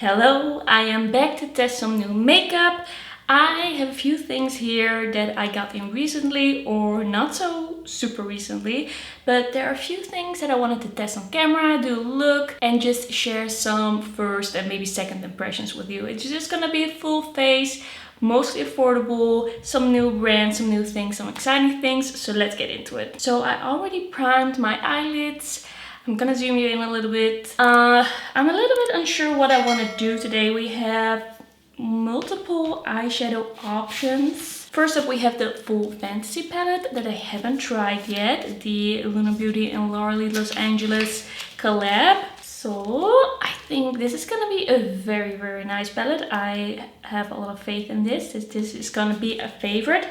Hello, I am back to test some new makeup. I have a few things here that I got in recently or not so super recently, but there are a few things that I wanted to test on camera, do a look and just share some first and maybe second impressions with you. It's just gonna be a full face, mostly affordable, some new brands, some new things, some exciting things, so let's get into it. So I already primed my eyelids. I'm gonna zoom you in a little bit. I'm a little bit unsure what I want to do today. We have multiple eyeshadow options. First up, we have the full fantasy palette that I haven't tried yet. The Lunar Beauty and Lauralee Los Angeles collab. So I think this is gonna be a very nice palette. I have a lot of faith in this. This is gonna be a favorite.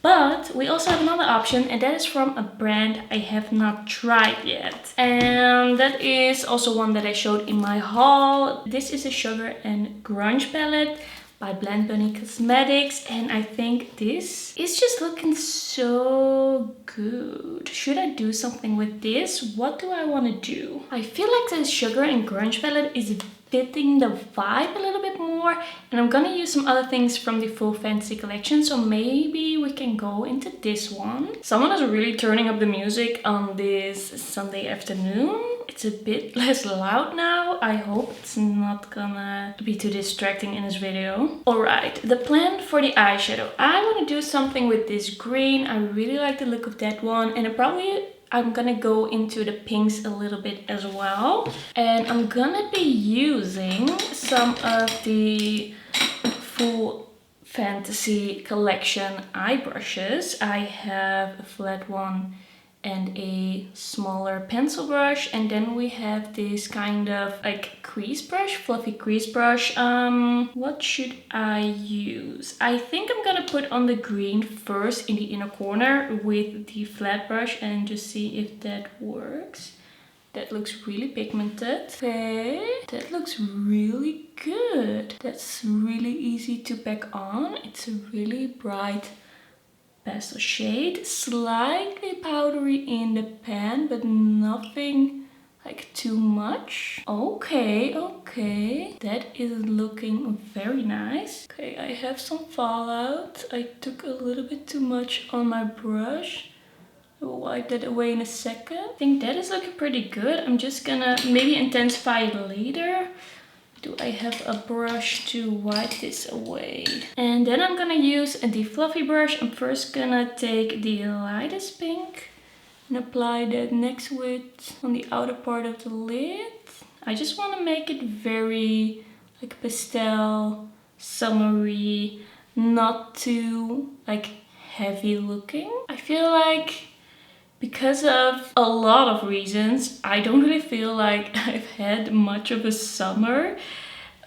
But we also have another option, and that is from a brand I have not tried yet. And that is also one that I showed in my haul. This is a Sugar and Grunge palette by Burgundy Cosmetics, and I think this is just looking so good. Should I do something with this? What do I want to do? I feel like the Sugar and Grunge palette is fitting the vibe a little bit more, and I'm gonna use some other things from the full fantasy collection, so maybe we can go into this one. Someone is really turning up the music on this Sunday afternoon. It's a bit less loud now. I hope it's not gonna be too distracting in this video. Alright, the plan for the eyeshadow. I want to do something with this green. I really like the look of that one, and I'm gonna go into the pinks a little bit as well. And I'm gonna be using some of the full fantasy collection eye brushes. I have a flat one and a smaller pencil brush, and then we have this kind of like crease brush, fluffy crease brush. What should I use? I think I'm gonna put on the green first in the inner corner with the flat brush and just see if that works. That looks really pigmented. Okay, that looks really good. That's really easy to pack on. It's a really bright pastel shade, slightly powdery in the pan, but nothing like too much. Okay, that is looking very nice. Okay, I have some fallout. I took a little bit too much on my brush. I will wipe that away in a second. I think that is looking pretty good. I'm just gonna maybe intensify it later. Do I have a brush to wipe this away? And then I'm gonna use the fluffy brush. I'm first gonna take the lightest pink and apply that next to it on the outer part of the lid. I just want to make it very like pastel, summery, not too like heavy looking. I feel like because of a lot of reasons, I don't really feel like I've had much of a summer.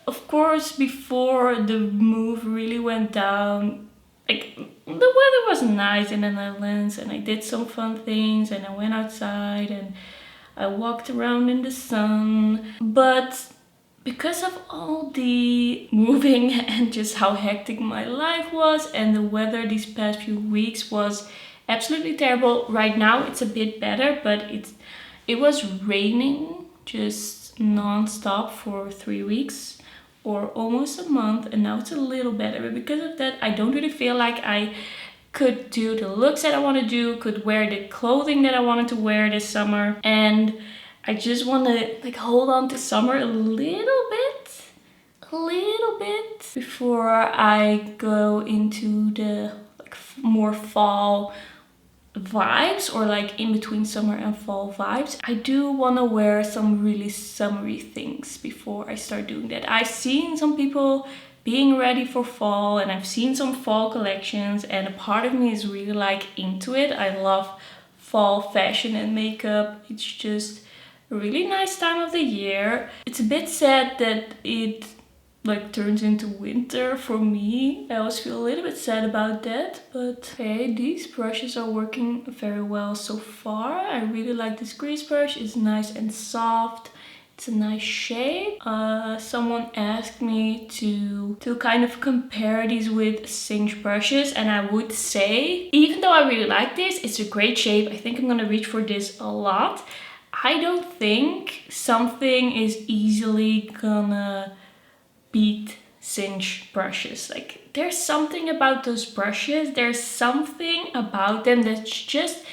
Of course, before the move really went down, like the weather was nice in the Netherlands and I did some fun things and I went outside and I walked around in the sun. But because of all the moving and just how hectic my life was, and the weather these past few weeks was absolutely terrible. Right now it's a bit better, but it was raining just non-stop for 3 weeks or almost a month, and now it's a little better. But because of that, I don't really feel like I could do the looks that I want to do, could wear the clothing that I wanted to wear this summer, and I just want to like hold on to summer a little bit before I go into the like more fall vibes, or like in between summer and fall vibes. I do want to wear some really summery things before I start doing that. I've seen some people being ready for fall, and I've seen some fall collections, and a part of me is really like into it. I love fall fashion and makeup. It's just a really nice time of the year. It's a bit sad that it like turns into winter for me. I always feel a little bit sad about that, but okay, these brushes are working very well so far. I really like this crease brush. It's nice and soft. It's a nice shade. Someone asked me to kind of compare these with Singe brushes, and I would say, even though I really like this, it's a great shape. I think I'm gonna reach for this a lot. I don't think something is easily gonna beat Singe brushes. Like, there's something about those brushes, there's something about them that's just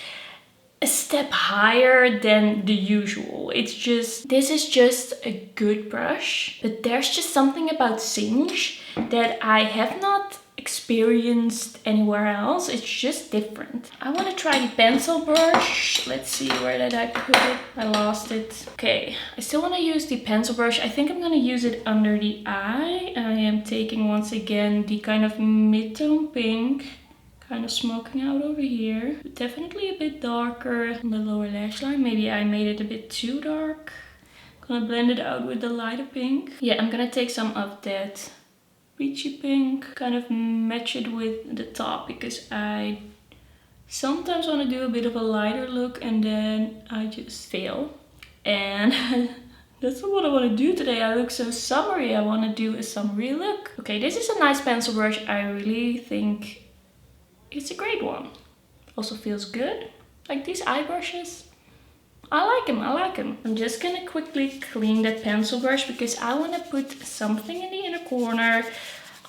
a step higher than the usual. It's just, this is just a good brush, but there's just something about Singe that I have not experienced anywhere else. It's just different. I want to try the pencil brush. Let's see, where did I put it? I lost it. Okay, I still want to use the pencil brush. I think I'm going to use it under the eye. I am taking once again the kind of mid-tone pink, kind of smoking out over here. Definitely a bit darker on the lower lash line. Maybe I made it a bit too dark. Gonna blend it out with the lighter pink. Yeah, I'm gonna take some of that peachy pink, kind of match it with the top, because I sometimes want to do a bit of a lighter look and then I just fail. And that's not what I want to do today. I look so summery. I want to do a summery look. Okay, this is a nice pencil brush. I really think it's a great one. Also feels good. Like these eye brushes, I like them, I like them. I'm just gonna quickly clean that pencil brush because I want to put something in the inner corner.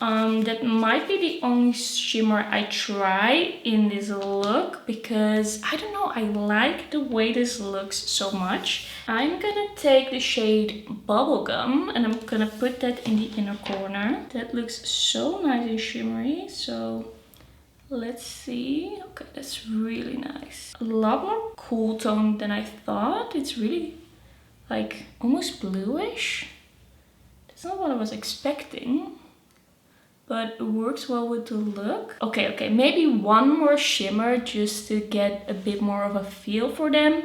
That might be the only shimmer I try in this look, because I don't know, I like the way this looks so much. I'm gonna take the shade Bubblegum and I'm gonna put that in the inner corner. That looks so nice and shimmery, so let's see. Okay, that's really nice. A lot more cool tone than I thought. It's really like almost bluish. That's not what I was expecting, but it works well with the look. Okay, maybe one more shimmer just to get a bit more of a feel for them.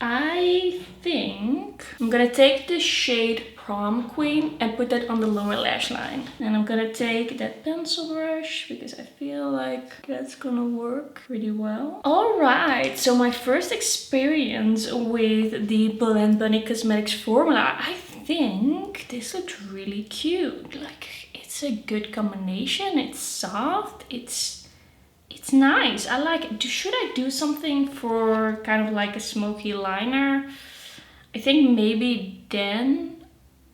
I think I'm gonna take the shade Prom Queen and put that on the lower lash line. And I'm gonna take that pencil brush because I feel like that's gonna work pretty well. Alright, so my first experience with the Blend Bunny Cosmetics formula, I think this looked really cute. Like, it's a good combination. It's soft, it's nice. I like it. Should I do something for kind of like a smoky liner? I think maybe then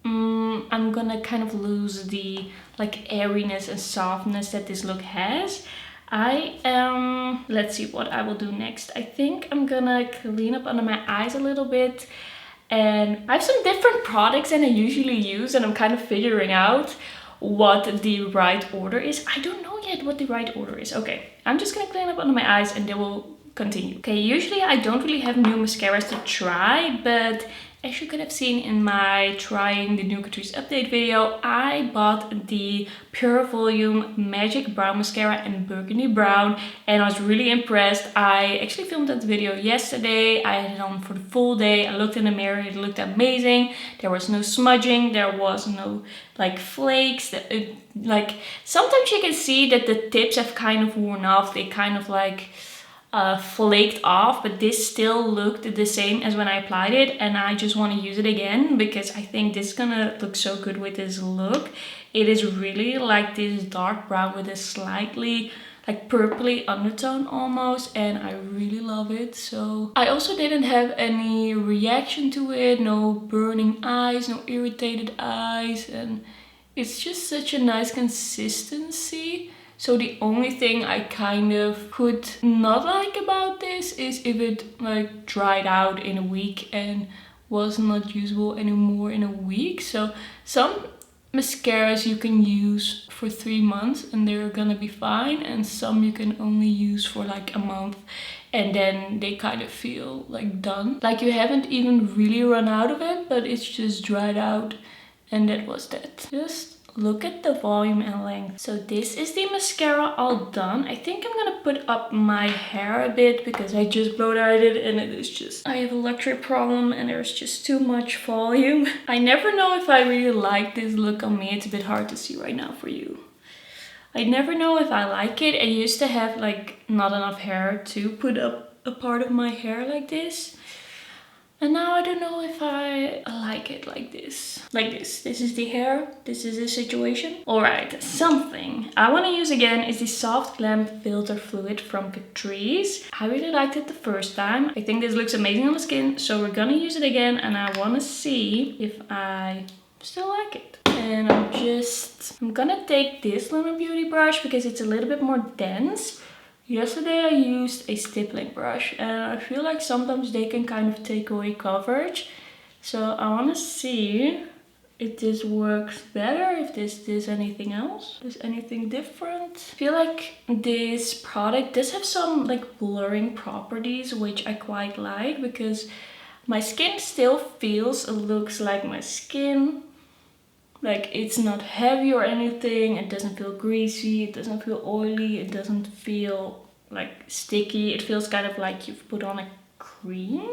I'm gonna kind of lose the like airiness and softness that this look has. Let's see what I will do next. I think I'm gonna clean up under my eyes a little bit. And I have some different products than I usually use, and I'm kind of figuring out what the right order is. I don't know yet what the right order is. Okay, I'm just gonna clean up under my eyes and then we'll continue. Okay, usually I don't really have new mascaras to try, but as you could have seen in my trying the new Catrice update video, I bought the Pure Volume Magic Brown Mascara in Burgundy Brown and I was really impressed. I actually filmed that video yesterday. I had it on for the full day. I looked in the mirror, it looked amazing. There was no smudging, there was no like flakes. Like sometimes you can see that the tips have kind of worn off. They kind of like flaked off, but this still looked the same as when I applied it, and I just want to use it again because I think this is gonna look so good with this look. It is really like this dark brown with a slightly like purpley undertone almost, and I really love it. So I also didn't have any reaction to it, no burning eyes, no irritated eyes, and it's just such a nice consistency. So the only thing I kind of could not like about this is if it like dried out in a week and was not usable anymore in a week. So some mascaras you can use for 3 months and they're gonna be fine, and some you can only use for like a month and then they kind of feel like done. Like you haven't even really run out of it, but it's just dried out, and that was that. Just look at the volume and length. So this is the mascara all done. I think I'm gonna put up my hair a bit because I just blow dried it and it is just, I have a luxury problem and there's just too much volume. I never know if I really like this look on me. It's a bit hard to see right now for you. I never know if I like it. I used to have like not enough hair to put up a part of my hair like this. And now I don't know if I like it like this. Like this. This is the hair. This is the situation. Alright, something I want to use again is the Soft Glam Filter Fluid from Catrice. I really liked it the first time. I think this looks amazing on the skin. So we're gonna use it again and I want to see if I still like it. And I'm gonna take this Lunar Beauty brush because it's a little bit more dense. Yesterday I used a stippling brush and I feel like sometimes they can kind of take away coverage. So I want to see if this works better, if there's anything else, there's anything different. I feel like this product does have some like blurring properties, which I quite like because my skin still looks like my skin. Like it's not heavy or anything, it doesn't feel greasy, it doesn't feel oily, it doesn't feel like sticky. It feels kind of like you've put on a cream.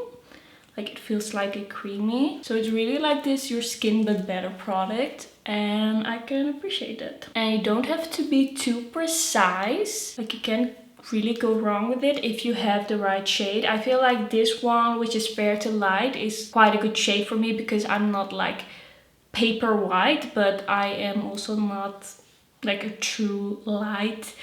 Like it feels slightly creamy. So it's really like this your skin but better product. And I can appreciate it. And you don't have to be too precise. Like you can't really go wrong with it if you have the right shade. I feel like this one, which is Fair to Light, is quite a good shade for me because I'm not like paper white, but I am also not like a true light.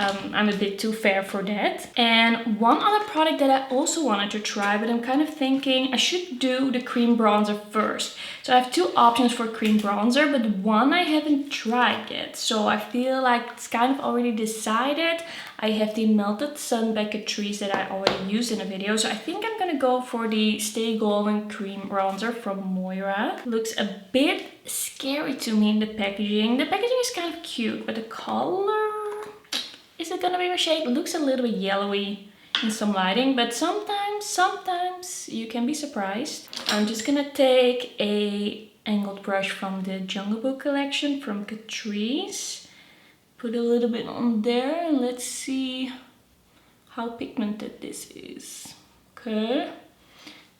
I'm a bit too fair for that. And one other product that I also wanted to try, but I'm kind of thinking I should do the cream bronzer first. So I have two options for cream bronzer, but one I haven't tried yet. So I feel like it's kind of already decided. I have the Melted Sun by Catrice that I already used in a video. So I think I'm gonna go for the Stay Golden Cream Bronzer from Moira. Looks a bit scary to me in the packaging. The packaging is kind of cute, but the color... Is it gonna be my shade? It looks a little bit yellowy in some lighting, but sometimes you can be surprised. I'm just gonna take a angled brush from the Jungle Book collection from Catrice. Put a little bit on there and let's see how pigmented this is. Okay.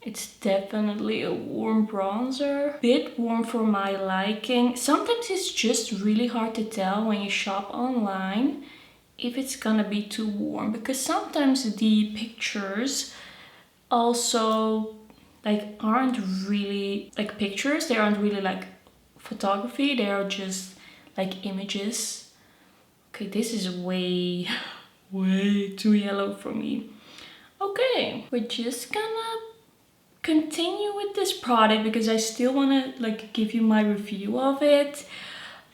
It's definitely a warm bronzer. Bit warm for my liking. Sometimes it's just really hard to tell when you shop online if it's gonna be too warm, because sometimes the pictures also like aren't really like pictures, they aren't really like photography, they are just like images. Okay, this is way too yellow for me. Okay, we're just gonna continue with this product because I still want to like give you my review of it.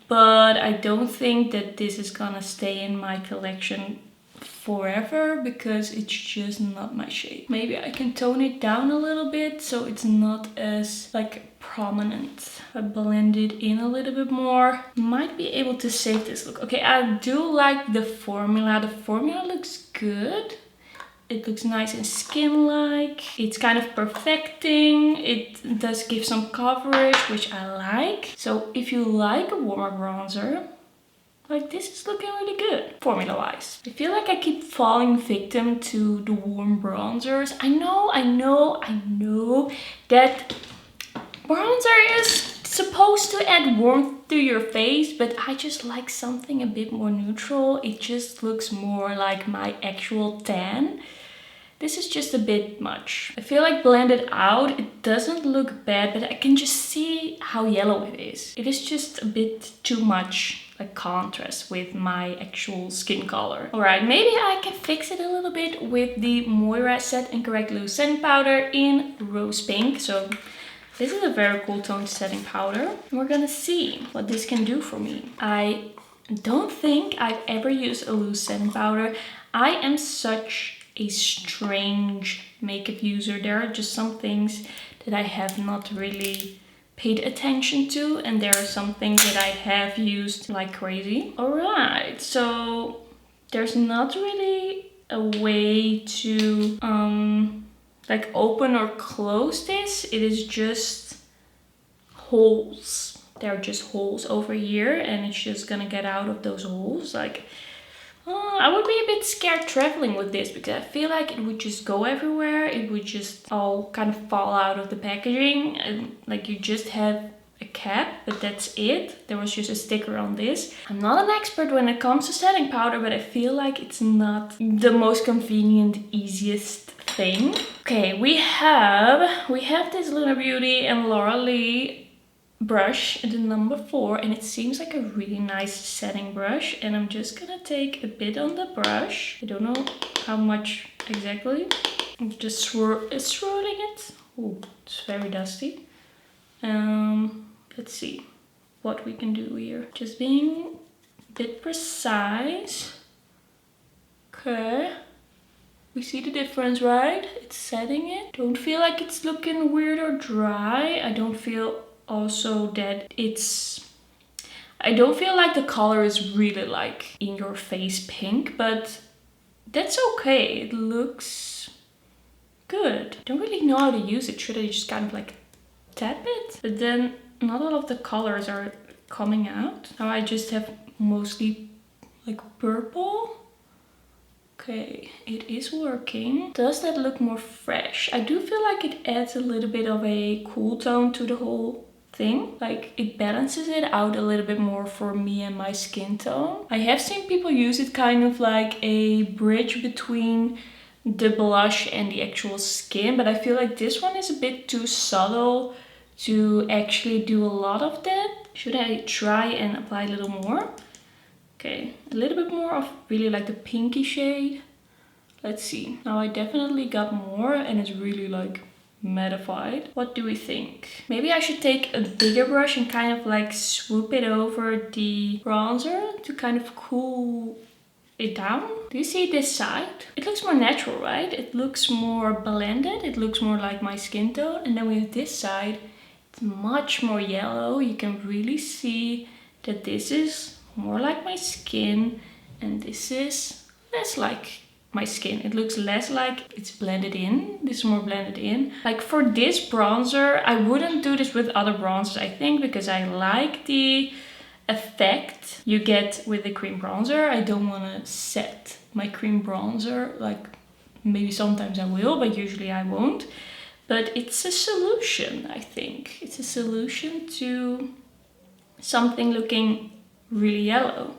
But I don't think that this is gonna stay in my collection forever because it's just not my shade. Maybe I can tone it down a little bit so it's not as like prominent. I blend it in a little bit more. Might be able to save this look. Okay, I do like the formula. The formula looks good. It looks nice and skin-like. It's kind of perfecting. It does give some coverage, which I like. So if you like a warmer bronzer, like this is looking really good, formula-wise. I feel like I keep falling victim to the warm bronzers. I know that bronzer is supposed to add warmth to your face, but I just like something a bit more neutral. It just looks more like my actual tan. This is just a bit much. I feel like blended out, it doesn't look bad, but I can just see how yellow it is. It is just a bit too much like contrast with my actual skin color. Alright, maybe I can fix it a little bit with the Moira Set and Correct Loose Setting Powder in Rose Pink. So this is a very cool toned setting powder. We're gonna see what this can do for me. I don't think I've ever used a loose setting powder. I am such a strange makeup user. There are just some things that I have not really paid attention to, and there are some things that I have used like crazy. Alright, so there's not really a way to like open or close this. It is just holes. There are just holes over here and it's just gonna get out of those holes. Like I would be a bit scared traveling with this because I feel like it would just go everywhere. It would just all kind of fall out of the packaging and like you just have a cap, but that's it. There was just a sticker on this. I'm not an expert when it comes to setting powder, but I feel like it's not the most convenient, easiest thing. Okay, we have this Lunar Beauty and Laura Lee brush, the number 4, and it seems like a really nice setting brush, and I'm just gonna take a bit on the brush. I don't know how much exactly. I'm just swirling it. Oh, it's very dusty. Let's see. what we can do here. Just being a bit precise. Okay. We see the difference, right? It's setting it. Don't feel like it's looking weird or dry. I don't feel also that it's... I don't feel like the color is really like in your face pink, but that's okay. It looks good. Don't really know how to use it. Should I just kind of like tap it? But then not all of the colors are coming out. Now I just have mostly like purple. Okay, it is working. Does that look more fresh? I do feel like it adds a little bit of a cool tone to the whole thing. Like it balances it out a little bit more for me and my skin tone. I have seen people use it kind of like a bridge between the blush and the actual skin, but I feel like this one is a bit too subtle to actually do a lot of that. Should I try and apply a little more? Okay, a little bit more of really like the pinky shade. Let's see. Now I definitely got more and it's really like mattified. What do we think? Maybe I should take a bigger brush and kind of like swoop it over the bronzer to kind of cool it down. Do you see this side? It looks more natural, right? It looks more blended. It looks more like my skin tone. And then we have this side. It's much more yellow. You can really see that this is more like my skin and this is less like my skin. It looks less like it's blended in. This is more blended in. Like for this bronzer, I wouldn't do this with other bronzers, I think, because I like the effect you get with the cream bronzer. I don't want to set my cream bronzer. Like maybe sometimes I will, but usually I won't. But it's a solution, I think. It's a solution to something looking really yellow.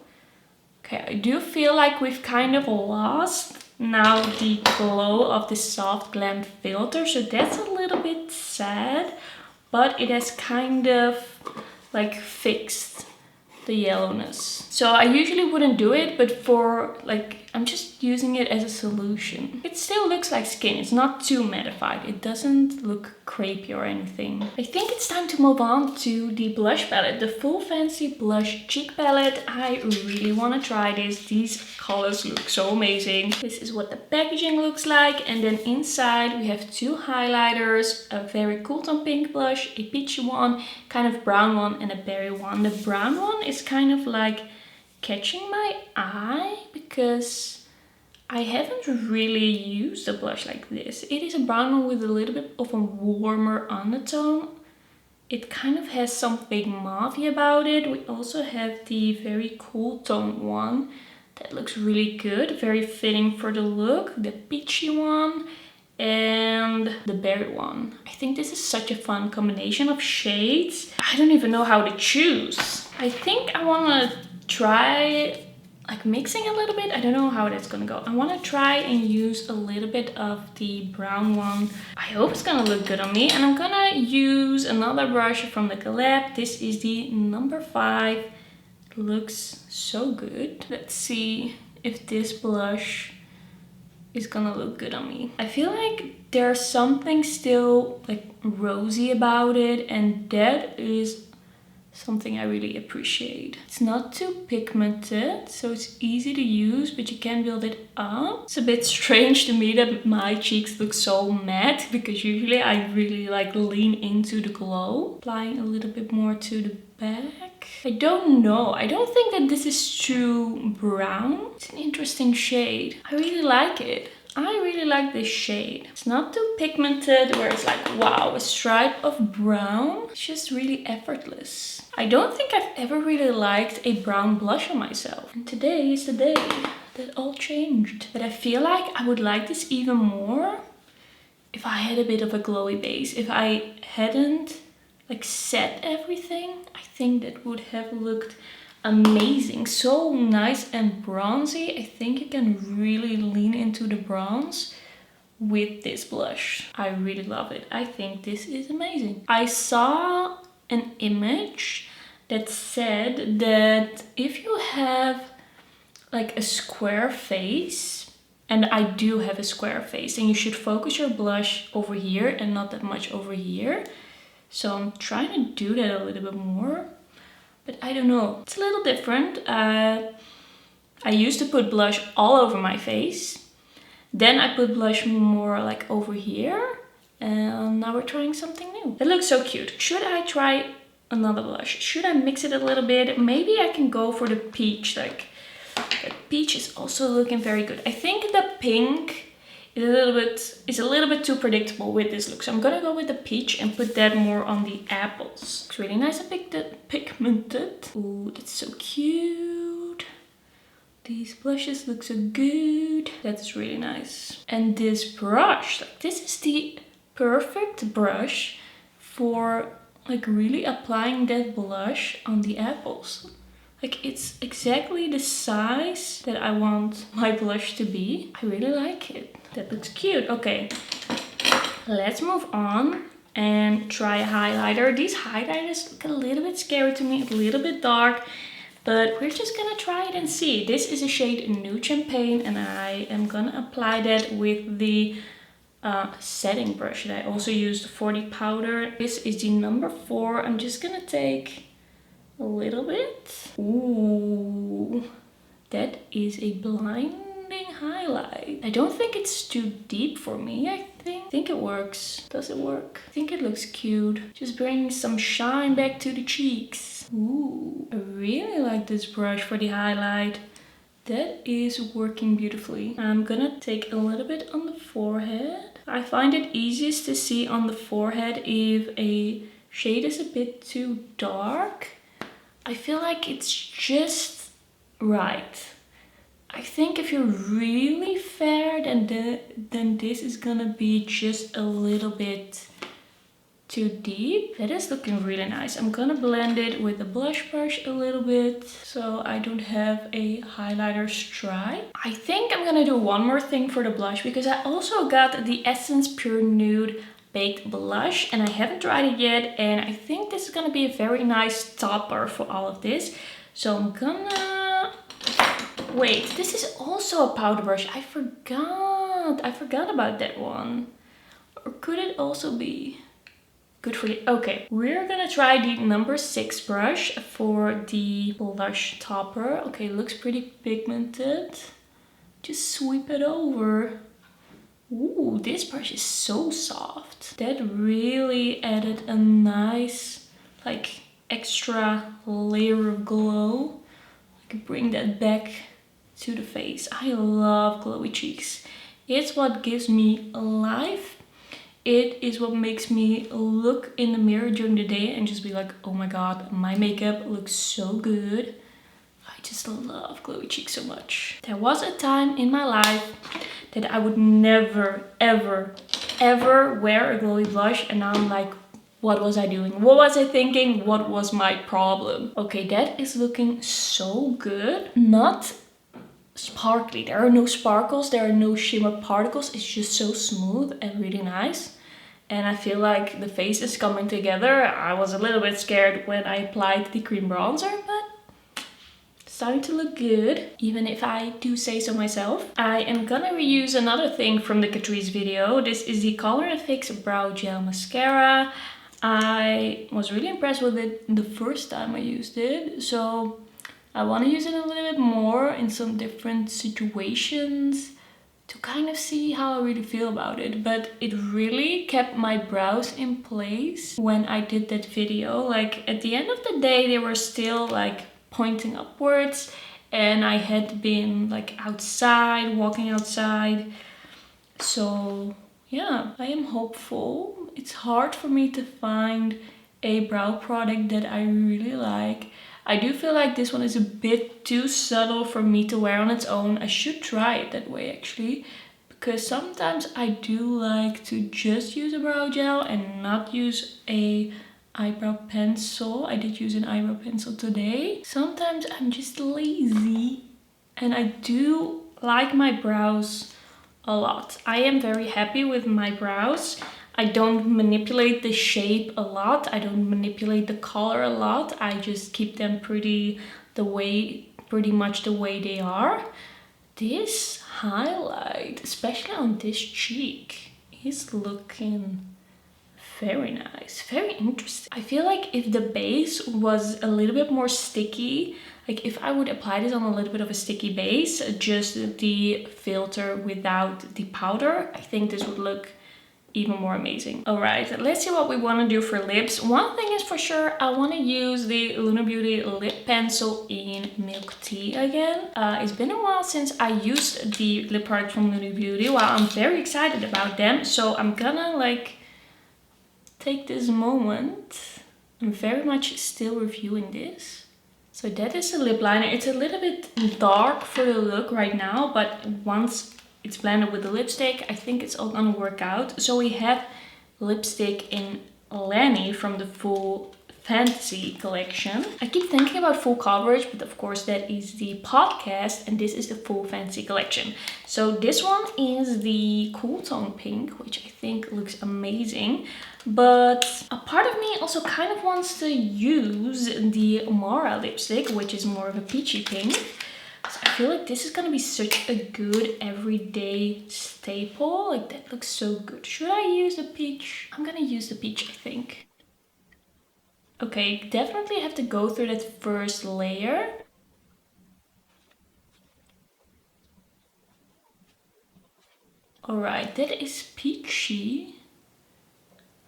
Okay, I do feel like we've kind of lost now the glow of the soft glam filter, so that's a little bit sad, but it has kind of like fixed the yellowness. So I usually wouldn't do it, but for like, I'm just using it as a solution. It still looks like skin. It's not too mattified. It doesn't look crepey or anything. I think it's time to move on to the blush palette, the Full Fancy Blush Cheek Palette. I really want to try this. These colors look so amazing. This is what the packaging looks like. And then inside we have two highlighters, a very cool tone pink blush, a peachy one, kind of brown one, and a berry one. The brown one is kind of like catching my eye because I haven't really used a blush like this. It is a brown one with a little bit of a warmer undertone. It kind of has something mauvey about it. We also have the very cool tone one that looks really good, very fitting for the look. The peachy one and the berry one. I think this is such a fun combination of shades. I don't even know how to choose. I think I want to try like mixing a little bit. I don't know how that's gonna go. I want to try and use a little bit of the brown one. I hope it's gonna look good on me. And I'm gonna use another brush from the Collab. This is the number 5. It looks so good. Let's see if this blush is gonna look good on me. I feel like there's something still like rosy about it, and that is something I really appreciate. It's not too pigmented, so it's easy to use, but you can build it up. It's a bit strange to me that my cheeks look so matte, because usually I really like lean into the glow. Applying a little bit more to the back. I don't know. I don't think that this is too brown. It's an interesting shade. I really like it. I really like this shade. It's not too pigmented where it's like, wow, a stripe of brown. It's just really effortless. I don't think I've ever really liked a brown blush on myself. And today is the day that all changed. But I feel like I would like this even more if I had a bit of a glowy base. If I hadn't like set everything, I think that would have looked amazing. So nice and bronzy. I think you can really lean into the bronze with this blush. I really love it. I think this is amazing. I saw an image that said that if you have like a square face, and I do have a square face, and you should focus your blush over here and not that much over here. So I'm trying to do that a little bit more. but I don't know. It's a little different. I used to put blush all over my face. Then I put blush more like over here. And now we're trying something new. It looks so cute. Should I try another blush? Should I mix it a little bit? Maybe I can go for the peach. Like, the peach is also looking very good. I think the pink is a little bit too predictable with this look. So I'm gonna go with the peach and put that more on the apples. It's really nice and pigmented. Ooh, that's so cute. These blushes look so good. That's really nice. And this brush, like this is the perfect brush for like really applying that blush on the apples. Like it's exactly the size that I want my blush to be. I really like it. That looks cute. Okay, let's move on and try a highlighter. These highlighters look a little bit scary to me, a little bit dark. But we're just gonna try it and see. This is a shade Nude Champagne and I am gonna apply that with the setting brush that I also used for the powder. This is the number 4. I'm just gonna take a little bit. Ooh, that is a blinding highlight. I don't think it's too deep for me. I think it works. Does it work? I think it looks cute. Just bringing some shine back to the cheeks. Ooh, I really like this brush for the highlight. That is working beautifully. I'm gonna take a little bit on the forehead. I find it easiest to see on the forehead if a shade is a bit too dark. I feel like it's just right. I think if you're really fair, then this is gonna be just a little bit too deep. That is looking really nice. I'm gonna blend it with the blush brush a little bit so I don't have a highlighter stripe. I think I'm gonna do one more thing for the blush because I also got the Essence Pure Nude Baked Blush and I haven't tried it yet, and I think this is gonna be a very nice topper for all of this. So I'm gonna... Wait, this is also a powder brush. I forgot about that one. Or could it also be good for the... Okay, we're gonna try the number 6 brush for the blush topper. Okay, looks pretty pigmented. Just sweep it over. Ooh, this brush is so soft. That really added a nice, like, extra layer of glow. I can bring that back to the face. I love glowy cheeks. It's what gives me life. It is what makes me look in the mirror during the day and just be like, oh my god, my makeup looks so good. I just love glowy cheeks so much. There was a time in my life that I would never, ever, ever wear a glowy blush, and now I'm like, what was I doing? What was I thinking? What was my problem? Okay, that is looking so good. Not sparkly. There are no sparkles, there are no shimmer particles. It's just so smooth and really nice. And I feel like the face is coming together. I was a little bit scared when I applied the cream bronzer, but it's starting to look good, even if I do say so myself. I am gonna reuse another thing from the Catrice video. This is the Color FX Brow Gel Mascara. I was really impressed with it the first time I used it, so I want to use it a little bit more in some different situations to kind of see how I really feel about it. But it really kept my brows in place when I did that video. Like at the end of the day, they were still like pointing upwards, and I had been like outside, walking outside. So yeah, I am hopeful. It's hard for me to find a brow product that I really like. I do feel like this one is a bit too subtle for me to wear on its own. I should try it that way actually, because sometimes I do like to just use a brow gel and not use a eyebrow pencil. I did use an eyebrow pencil today. Sometimes I'm just lazy and I do like my brows a lot. I am very happy with my brows. I don't manipulate the shape a lot. I don't manipulate the color a lot. I just keep them pretty much the way they are. This highlight, especially on this cheek, is looking Very nice, very interesting. I feel like if the base was a little bit more sticky, like if I would apply this on a little bit of a sticky base, just the filter without the powder, I think this would look even more amazing. All right, let's see what we want to do for lips. One thing is for sure, I want to use the Lunar Beauty lip pencil in Milk Tea again. It's been a while since I used the lip product from Lunar Beauty. Wow, I'm very excited about them. So I'm gonna like take this moment. I'm very much still reviewing this. So that is a lip liner. It's a little bit dark for the look right now, but once it's blended with the lipstick, I think it's all gonna work out. So we have lipstick in Lanny from the Full Fantasy collection. I keep thinking about full coverage, but of course that is the podcast and this is the Full Fantasy collection. So this one is the Cool Tone Pink, which I think looks amazing. But a part of me also kind of wants to use the Moira lipstick, which is more of a peachy pink. So I feel like this is gonna be such a good everyday staple. Like that looks so good. Should I use the peach? I'm gonna use the peach, I think. Okay, definitely have to go through that first layer. Alright, that is peachy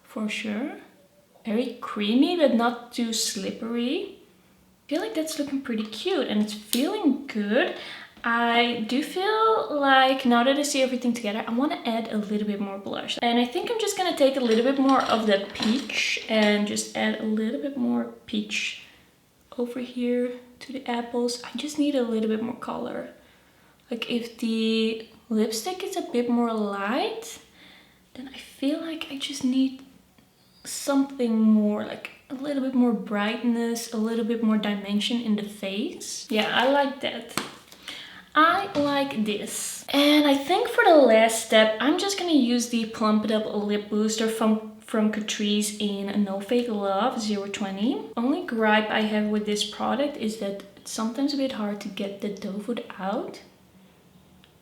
for sure. Very creamy, but not too slippery. I feel like that's looking pretty cute and it's feeling good. I do feel like now that I see everything together, I want to add a little bit more blush. And I think I'm just going to take a little bit more of that peach and just add a little bit more peach over here to the apples. I just need a little bit more color. Like if the lipstick is a bit more light, then I feel like I just need something more, like a little bit more brightness, a little bit more dimension in the face. Yeah, I like that. I like this. And I think for the last step, I'm just gonna use the Plump It Up Lip Booster from Catrice in No Fake Love 020. Only gripe I have with this product is that it's sometimes a bit hard to get the doe foot out.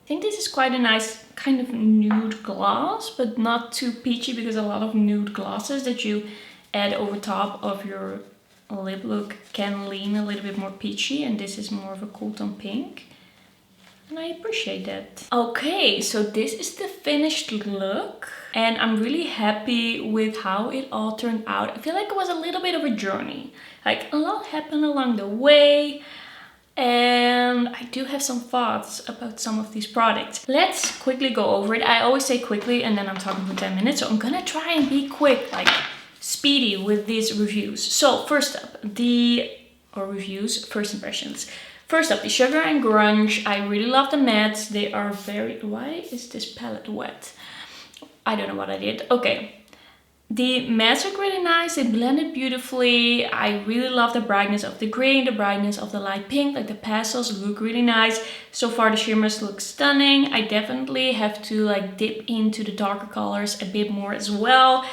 I think this is quite a nice kind of nude gloss, but not too peachy, because a lot of nude glosses that you add over top of your lip look can lean a little bit more peachy, and this is more of a cool tone pink. And I appreciate that. Okay, so this is the finished look. And I'm really happy with how it all turned out. I feel like it was a little bit of a journey. Like a lot happened along the way. And I do have some thoughts about some of these products. Let's quickly go over it. I always say quickly and then I'm talking for 10 minutes. So I'm gonna try and be quick, like speedy with these reviews. So first up, first impressions. First up, the Sugar and Grunge. I really love the mattes. They are very... Why is this palette wet? I don't know what I did. Okay. The mattes look really nice. They blended beautifully. I really love the brightness of the green, the brightness of the light pink. Like the pastels look really nice. So far the shimmers look stunning. I definitely have to like dip into the darker colors a bit more as well.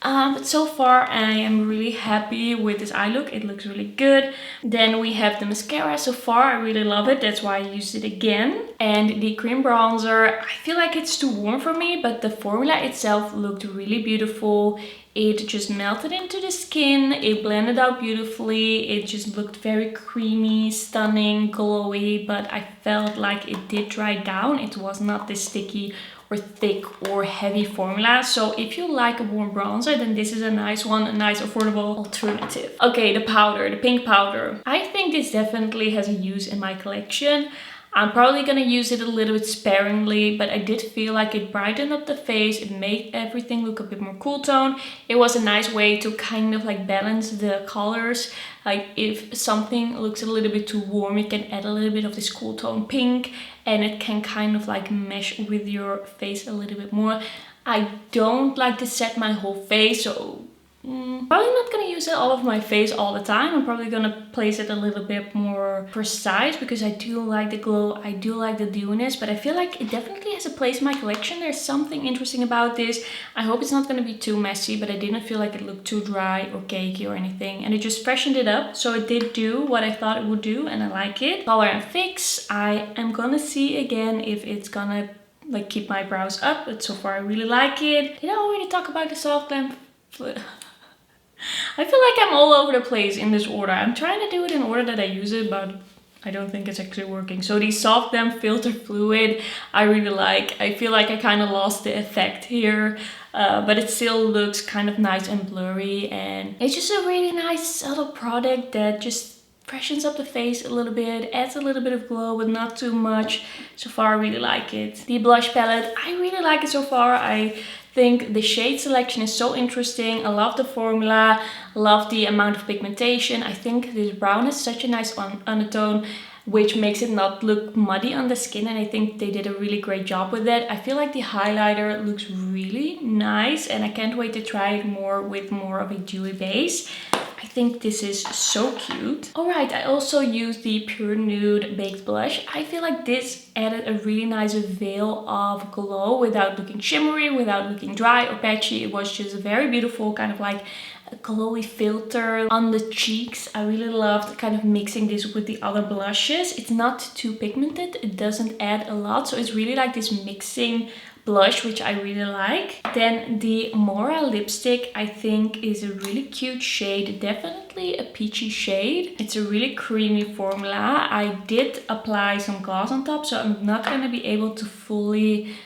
But so far I am really happy with this eye look. It looks really good. Then we have the mascara. So far I really love it. That's why I used it again. And the cream bronzer. I feel like it's too warm for me, but the formula itself looked really beautiful. It just melted into the skin. It blended out beautifully. It just looked very creamy, stunning, glowy, but I felt like it did dry down. It was not this sticky or thick or heavy formula. So if you like a warm bronzer, then this is a nice one, a nice affordable alternative. Okay, the powder, the pink powder. I think this definitely has a use in my collection. I'm probably gonna use it a little bit sparingly, but I did feel like it brightened up the face. It made everything look a bit more cool tone. It was a nice way to kind of like balance the colors. Like if something looks a little bit too warm, you can add a little bit of this cool tone pink and it can kind of like mesh with your face a little bit more. I don't like to set my whole face, so probably not gonna use it all over my face all the time. I'm probably gonna place it a little bit more precise because I do like the glow, I do like the dewiness, but I feel like it definitely has a place in my collection. There's something interesting about this. I hope it's not gonna be too messy, but I didn't feel like it looked too dry or cakey or anything. And it just freshened it up, so it did do what I thought it would do, and I like it. Color and Fix, I am gonna see again if it's gonna like keep my brows up, but so far I really like it. Did I already talk about the Soft Glam I feel like I'm all over the place in this order. I'm trying to do it in order that I use it, but I don't think it's actually working. So the Soft Glam Filter Fluid, I really like. I feel like I kind of lost the effect here, but it still looks kind of nice and blurry. And it's just a really nice subtle product that just freshens up the face a little bit, adds a little bit of glow, but not too much. So far, I really like it. The blush palette, I really like it so far. I think the shade selection is so interesting. I love the formula, love the amount of pigmentation. I think this brown has such a nice undertone, which makes it not look muddy on the skin, and I think they did a really great job with that. I feel like the highlighter looks really nice, and I can't wait to try it more with more of a dewy base. I think this is so cute. Alright, I also used the Pure Nude Baked Blush. I feel like this added a really nice veil of glow without looking shimmery, without looking dry or patchy. It was just a very beautiful kind of like a glowy filter on the cheeks. I really loved kind of mixing this with the other blushes. It's not too pigmented, it doesn't add a lot, so it's really like this mixing blush, which I really like. Then the Moira lipstick, I think, is a really cute shade, definitely a peachy shade. It's a really creamy formula. I did apply some gloss on top, so I'm not going to be able to fully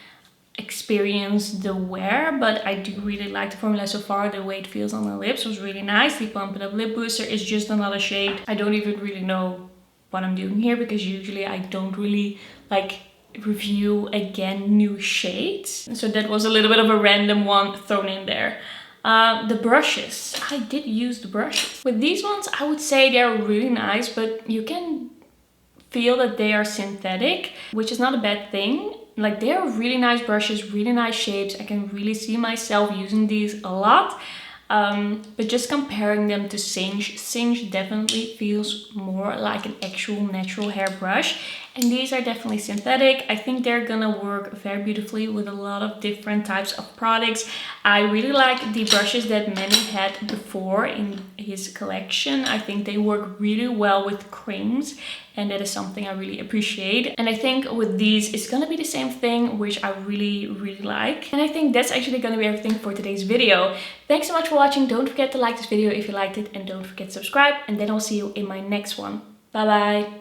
experience the wear, but I do really like the formula so far. The way it feels on the lips was really nice. The Pump It Up Lip Booster is just another shade. I don't even really know what I'm doing here, because usually I don't really like review again new shades, so that was a little bit of a random one thrown in there. The brushes, I did use the brushes. With these ones, I would say they're really nice, but you can feel that they are synthetic, which is not a bad thing. Like, they're really nice brushes, really nice shapes. I can really see myself using these a lot. But just comparing them to Singe definitely feels more like an actual natural hair brush. And these are definitely synthetic. I think they're gonna work very beautifully with a lot of different types of products. I really like the brushes that Manny had before in his collection. I think they work really well with creams, and that is something I really appreciate. And I think with these, it's gonna be the same thing, which I really, really like. And I think that's actually gonna be everything for today's video. Thanks so much for watching. Don't forget to like this video if you liked it, and don't forget to subscribe, and then I'll see you in my next one. Bye bye.